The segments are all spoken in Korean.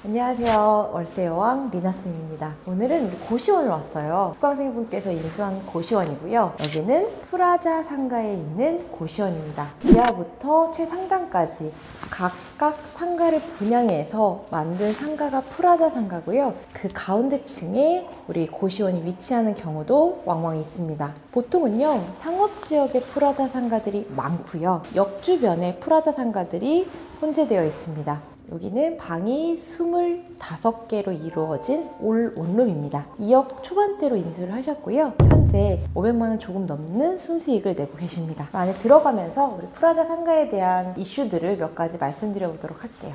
안녕하세요. 월세 여왕 리나쌤입니다. 오늘은 우리 고시원을 왔어요. 수강생분께서 인수한 고시원이고요. 여기는 프라자 상가에 있는 고시원입니다. 지하부터 최상단까지 각각 상가를 분양해서 만든 상가가 프라자 상가고요. 그 가운데 층에 우리 고시원이 위치하는 경우도 왕왕 있습니다. 보통은요, 상업지역의 프라자 상가들이 많고요. 역 주변에 프라자 상가들이 혼재되어 있습니다. 여기는 방이 25개로 이루어진 올 원룸입니다. 2억 초반대로 인수를 하셨고요. 현재 500만 원 조금 넘는 순수익을 내고 계십니다. 안에 들어가면서 우리 프라자 상가에 대한 이슈들을 몇 가지 말씀드려 보도록 할게요.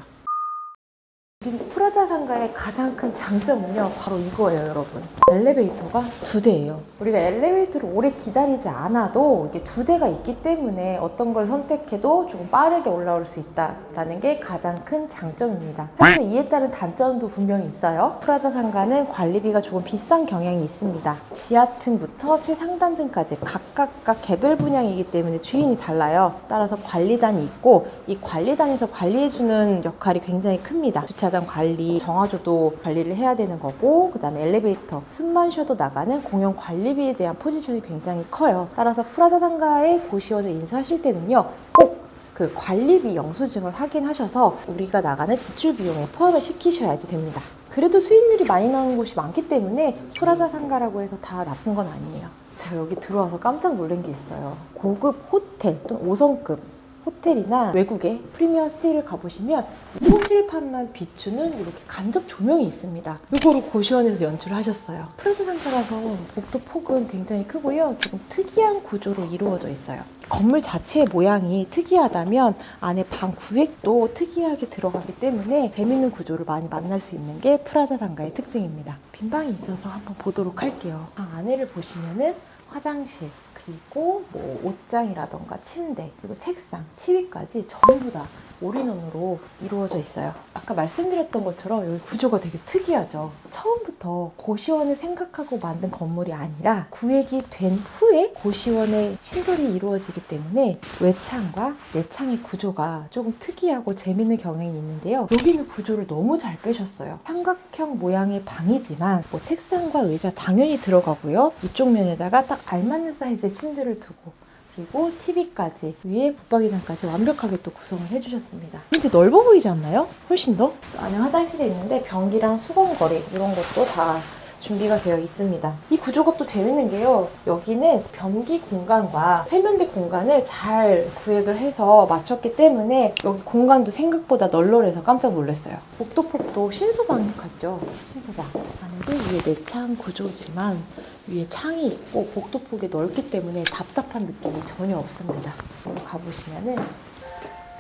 프라자 상가의 가장 큰 장점은요, 바로 이거예요, 여러분. 엘리베이터가 2대예요. 우리가 엘리베이터를 오래 기다리지 않아도 이게 2대가 있기 때문에 어떤 걸 선택해도 조금 빠르게 올라올 수 있다라는 게 가장 큰 장점입니다. 하지만 이에 따른 단점도 분명히 있어요. 프라자 상가는 관리비가 조금 비싼 경향이 있습니다. 지하층부터 최상단층까지 각각 개별 분양이기 때문에 주인이 달라요. 따라서 관리단이 있고, 이 관리단에서 관리해주는 역할이 굉장히 큽니다. 주차장 관리, 정화조도 관리를 해야 되는 거고, 그 다음에 엘리베이터, 숨만 쉬어도 나가는 공용 관리비에 대한 포지션이 굉장히 커요. 따라서 프라자 상가의 고시원을 인수하실 때는요, 꼭 그 관리비 영수증을 확인하셔서 우리가 나가는 지출 비용에 포함을 시키셔야지 됩니다. 그래도 수익률이 많이 나는 곳이 많기 때문에 프라자 상가라고 해서 다 나쁜 건 아니에요. 제가 여기 들어와서 깜짝 놀란 게 있어요. 고급 호텔 또는 5성급 호텔이나 외국의 프리미엄 스테이를 가보시면 호실판만 비추는 이렇게 간접 조명이 있습니다. 이거를 고시원에서 연출을 하셨어요. 프라자 상가라서 복도 폭은 굉장히 크고요. 조금 특이한 구조로 이루어져 있어요. 건물 자체의 모양이 특이하다면 안에 방 구획도 특이하게 들어가기 때문에 재밌는 구조를 많이 만날 수 있는 게 프라자 상가의 특징입니다. 빈 방이 있어서 한번 보도록 할게요. 방 안에를 보시면은 화장실, 그리고 뭐 옷장이라던가 침대, 그리고 책상, TV까지 전부 다 올인원으로 이루어져 있어요. 아까 말씀드렸던 것처럼 여기 구조가 되게 특이하죠. 처음부터 고시원을 생각하고 만든 건물이 아니라 구획이 된 후에 고시원의 신설이 이루어지기 때문에 외창과 내창의 구조가 조금 특이하고 재밌는 경향이 있는데요. 여기는 구조를 너무 잘 빼셨어요. 삼각형 모양의 방이지만 뭐 책상과 의자 당연히 들어가고요. 이쪽 면에다가 딱 알맞는 사이즈의 침대를 두고, 그리고 TV까지 위에 붙박이장까지 완벽하게 또 구성을 해주셨습니다. 이제 넓어 보이지 않나요? 훨씬 더? 안에 화장실이 있는데 변기랑 수건거리 이런 것도 다 준비가 되어 있습니다. 이 구조가 또 재밌는 게요, 여기는 변기 공간과 세면대 공간을 잘 구획을 해서 맞췄기 때문에 여기 공간도 생각보다 널널해서 깜짝 놀랐어요. 복도폭도 신소방 같죠? 신소방. 안에도 위에 내창 구조지만 위에 창이 있고 복도폭이 넓기 때문에 답답한 느낌이 전혀 없습니다. 여기 가보시면은,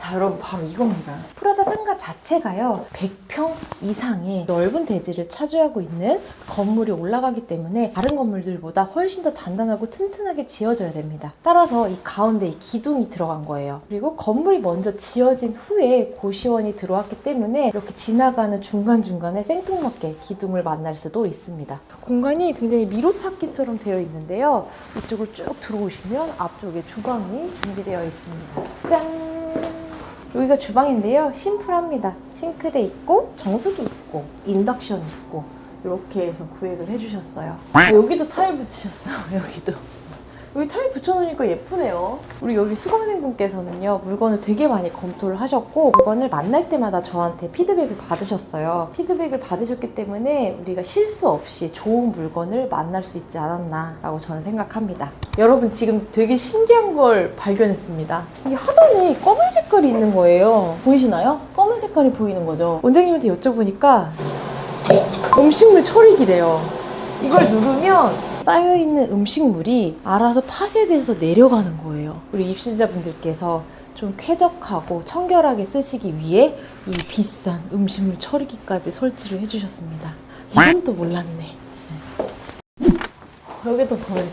자, 여러분, 바로 이겁니다. 프라자 상가 자체가요, 100평 이상의 넓은 대지를 차지하고 있는 건물이 올라가기 때문에 다른 건물들보다 훨씬 더 단단하고 튼튼하게 지어져야 됩니다. 따라서 이 가운데 이 기둥이 들어간 거예요. 그리고 건물이 먼저 지어진 후에 고시원이 들어왔기 때문에 이렇게 지나가는 중간중간에 생뚱맞게 기둥을 만날 수도 있습니다. 공간이 굉장히 미로찾기처럼 되어 있는데요. 이쪽을 쭉 들어오시면 앞쪽에 주방이 준비되어 있습니다. 짠! 여기가 주방인데요, 심플합니다. 싱크대 있고 정수기 있고 인덕션 있고 이렇게 해서 구획을 해주셨어요. 여기도 타일 붙이셨어요. 여기 타일 붙여놓으니까 예쁘네요. 우리 여기 수강생분께서는요, 물건을 되게 많이 검토를 하셨고 물건을 만날 때마다 저한테 피드백을 받으셨어요. 피드백을 받으셨기 때문에 우리가 실수 없이 좋은 물건을 만날 수 있지 않았나 라고 저는 생각합니다. 여러분, 지금 되게 신기한 걸 발견했습니다. 이게 하단에 검은 색깔이 있는 거예요. 보이시나요? 검은 색깔이 보이는 거죠. 원장님한테 여쭤보니까 음식물 처리기래요. 이걸 누르면 쌓여있는 음식물이 알아서 파쇄돼서 내려가는 거예요. 우리 입주자분들께서 좀 쾌적하고 청결하게 쓰시기 위해 이 비싼 음식물 처리기까지 설치를 해주셨습니다. 이건 또 몰랐네. 여기도 보면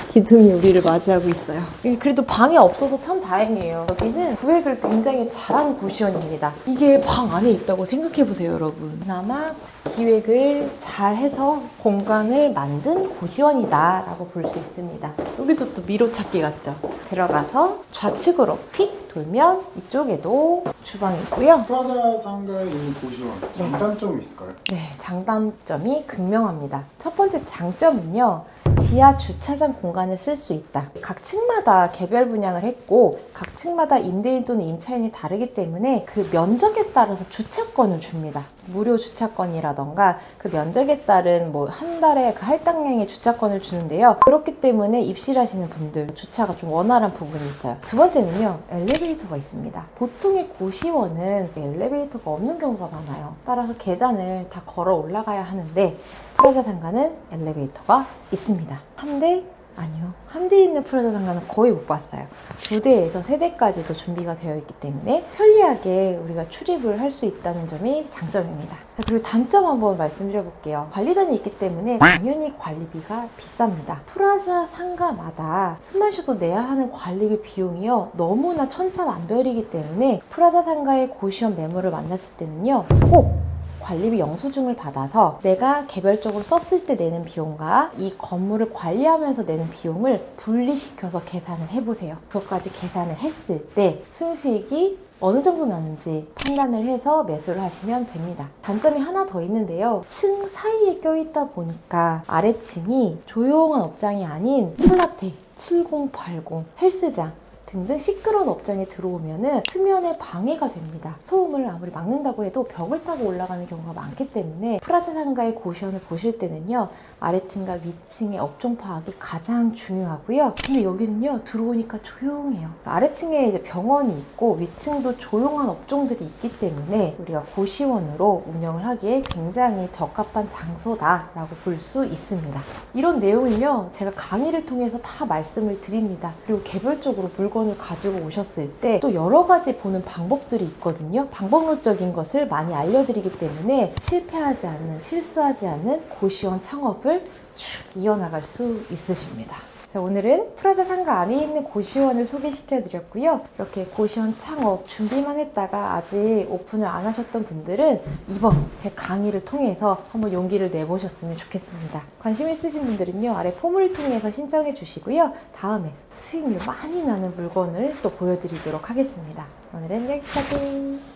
기둥이 우리를 맞이하고 있어요. 그래도 방이 없어서 참 다행이에요. 여기는 구획을 굉장히 잘한 고시원입니다. 이게 방 안에 있다고 생각해보세요, 여러분. 그나마 기획을 잘 해서 공간을 만든 고시원이다 라고 볼 수 있습니다. 여기도 또 미로찾기 같죠? 들어가서 좌측으로 픽 돌면 이쪽에도 주방이 있고요. 프라자 상가에 있는 고시원 장단점이 있을까요? 네, 장단점이 극명합니다. 첫 번째 장점은요. 지하 주차장 공간을 쓸 수 있다. 각 층마다 개별 분양을 했고 각 층마다 임대인 또는 임차인이 다르기 때문에 그 면적에 따라서 주차권을 줍니다. 무료 주차권이라던가 그 면적에 따른 뭐 한 달에 그 할당량의 주차권을 주는데요. 그렇기 때문에 입실 하시는 분들 주차가 좀 원활한 부분이 있어요. 두 번째는요. 엘리베이터가 있습니다. 보통의 고시원은 엘리베이터가 없는 경우가 많아요. 따라서 계단을 다 걸어 올라가야 하는데 프라자 상가는 엘리베이터가 있습니다. 한 대? 아니요. 한 대 있는 프라자 상가는 거의 못 봤어요. 2대에서 3대까지도 준비가 되어 있기 때문에 편리하게 우리가 출입을 할 수 있다는 점이 장점입니다. 그리고 단점 한번 말씀드려 볼게요. 관리단이 있기 때문에 당연히 관리비가 비쌉니다. 프라자 상가마다 숨만 쉬어도 내야 하는 관리비 비용이요. 너무나 천차만별이기 때문에 프라자 상가의 고시원 매물을 만났을 때는요. 꼭 관리비 영수증을 받아서 내가 개별적으로 썼을 때 내는 비용과 이 건물을 관리하면서 내는 비용을 분리시켜서 계산을 해보세요. 그것까지 계산을 했을 때 순수익이 어느 정도 나는지 판단을 해서 매수를 하시면 됩니다. 단점이 하나 더 있는데요. 층 사이에 껴있다 보니까 아래층이 조용한 업장이 아닌 플라텍, 7080, 헬스장 등등 시끄러운 업장에 들어오면은 수면에 방해가 됩니다. 소음을 아무리 막는다고 해도 벽을 타고 올라가는 경우가 많기 때문에 프라자 상가의 고시원을 보실 때는요. 아래층과 위층의 업종 파악이 가장 중요하고요. 근데 여기는요. 들어오니까 조용해요. 아래층에 이제 병원이 있고 위층도 조용한 업종들이 있기 때문에 우리가 고시원으로 운영을 하기에 굉장히 적합한 장소다라고 볼 수 있습니다. 이런 내용을요. 제가 강의를 통해서 다 말씀을 드립니다. 그리고 개별적으로 물건을 가지고 오셨을 때 또 여러 가지 보는 방법들이 있거든요. 방법론적인 것을 많이 알려드리기 때문에 실패하지 않는, 실수하지 않는 고시원 창업을 쭉 이어나갈 수 있으십니다. 자, 오늘은 프라자 상가 안에 있는 고시원을 소개시켜 드렸고요. 이렇게 고시원 창업 준비만 했다가 아직 오픈을 안 하셨던 분들은 이번 제 강의를 통해서 한번 용기를 내보셨으면 좋겠습니다. 관심 있으신 분들은요. 아래 폼을 통해서 신청해 주시고요. 다음에 수익률 많이 나는 물건을 또 보여드리도록 하겠습니다. 오늘은 여기까지.